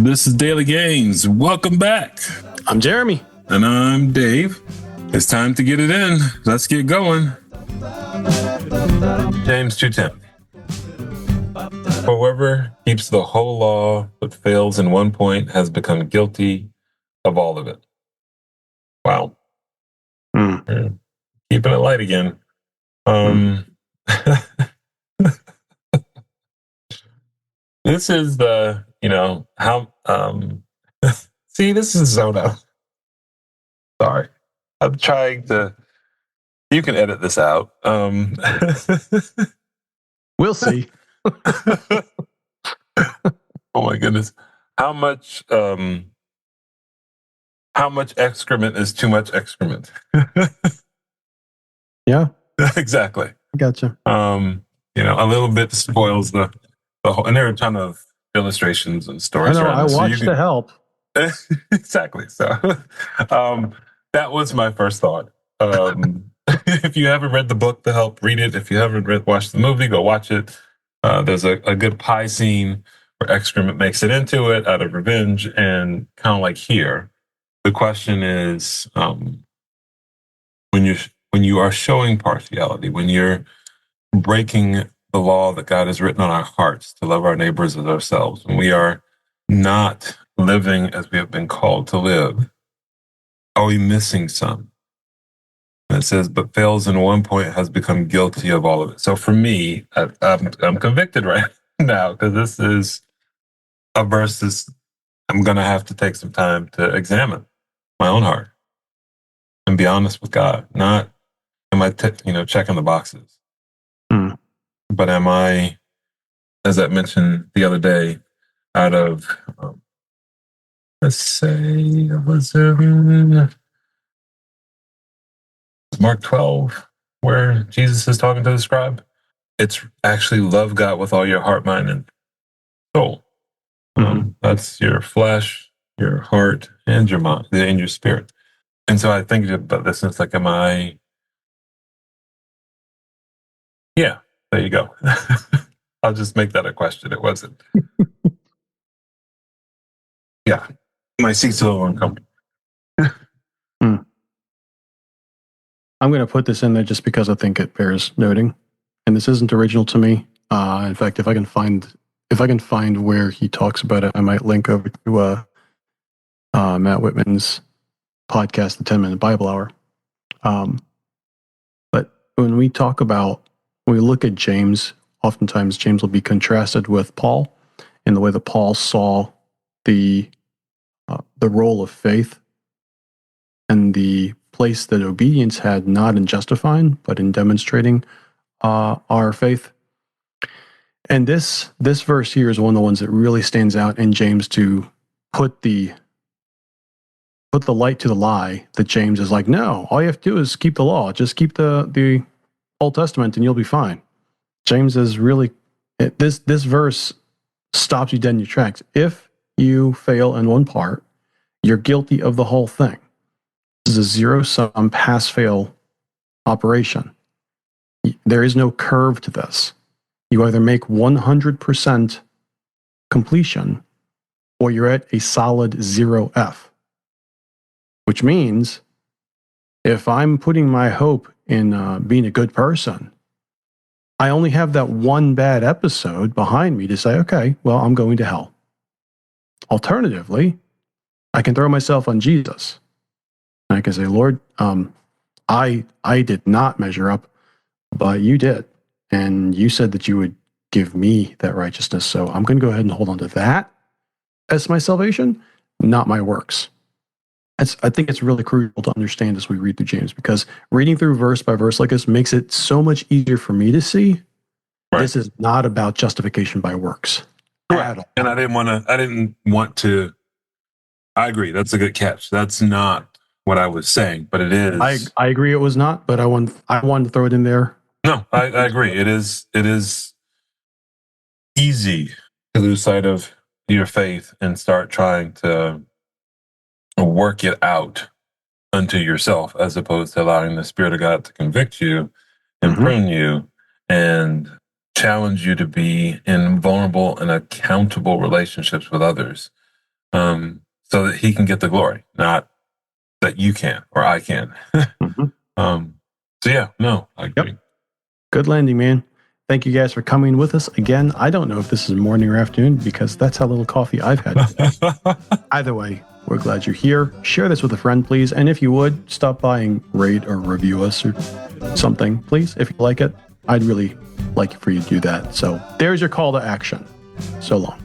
This is Daily Gains. Welcome back. I'm Jeremy. And I'm Dave. It's time to get it in. Let's get going. James 2:10. Whoever keeps the whole law but fails in one point has become guilty of all of it. Wow. Keeping it light again. This is the, how, see, this is zone out. Sorry. I'm trying to, you can edit this out. We'll see. Oh my goodness. How much excrement is too much excrement? Yeah. Exactly. Gotcha. A little bit spoils the whole, and there are a ton of illustrations and stories. I know, I watched The Help. Exactly. So that was my first thought. If you haven't read the book, The Help, read it. If you haven't watched the movie, go watch it. There's a good pie scene where excrement makes it into it out of revenge. And kind of like here, the question is, when you are showing partiality, when you're breaking the law that God has written on our hearts to love our neighbors as ourselves, when we are not living as we have been called to live, are we missing some? And it says, but fails in one point has become guilty of all of it. So for me, I'm convicted right now because this is a verse that I'm going to have to take some time to examine my own heart and be honest with God. Not am I checking the boxes, but am I, as I mentioned the other day, out of let's say it was Mark 12, where Jesus is talking to the scribe. It's actually love God with all your heart, mind, and soul. That's your flesh, your heart, and your mind, and your spirit. And so I think about this, and it's like, am I? Yeah, there you go. I'll just make that a question. It wasn't. Yeah, my seat's a little uncomfortable. I'm going to put this in there just because I think it bears noting, and this isn't original to me. In fact, if I can find where he talks about it, I might link over to Matt Whitman's podcast, The 10-Minute Bible Hour. But when we look at James, oftentimes James will be contrasted with Paul in the way that Paul saw the role of faith and the place that obedience had, not in justifying, but in demonstrating our faith. And this verse here is one of the ones that really stands out in James to put the light to the lie that James is like, no, all you have to do is keep the law. Just keep the Old Testament and you'll be fine. James is really, this verse stops you dead in your tracks. If you fail in one part, you're guilty of the whole thing. This is a zero-sum pass-fail operation. There is no curve to this. You either make 100% completion or you're at a solid 0F. Which means if I'm putting my hope in being a good person, I only have that one bad episode behind me to say, okay, well, I'm going to hell. Alternatively, I can throw myself on Jesus. I can say, Lord, I did not measure up, but you did. And you said that you would give me that righteousness. So I'm going to go ahead and hold on to that as my salvation, not my works. I think it's really crucial to understand as we read through James, because reading through verse by verse like this makes it so much easier for me to see this is not about justification by works. Right. And I didn't want to, I agree. That's a good catch. That's not what I was saying, but it is. I agree it was not, but I wanted to throw it in there. No, I agree. It is easy to lose sight of your faith and start trying to work it out unto yourself, as opposed to allowing the Spirit of God to convict you and prune you and challenge you to be in vulnerable and accountable relationships with others, so that he can get the glory, not that you can or I can. So yeah, no, I agree. Yep. Good landing, man. Thank you guys for coming with us again. I don't know if this is morning or afternoon because that's how little coffee I've had today. Either way, we're glad you're here. Share this with a friend, please. And if you would, stop by and rate or review us or something, please. If you like it, I'd really like for you to do that. So there's your call to action. So long.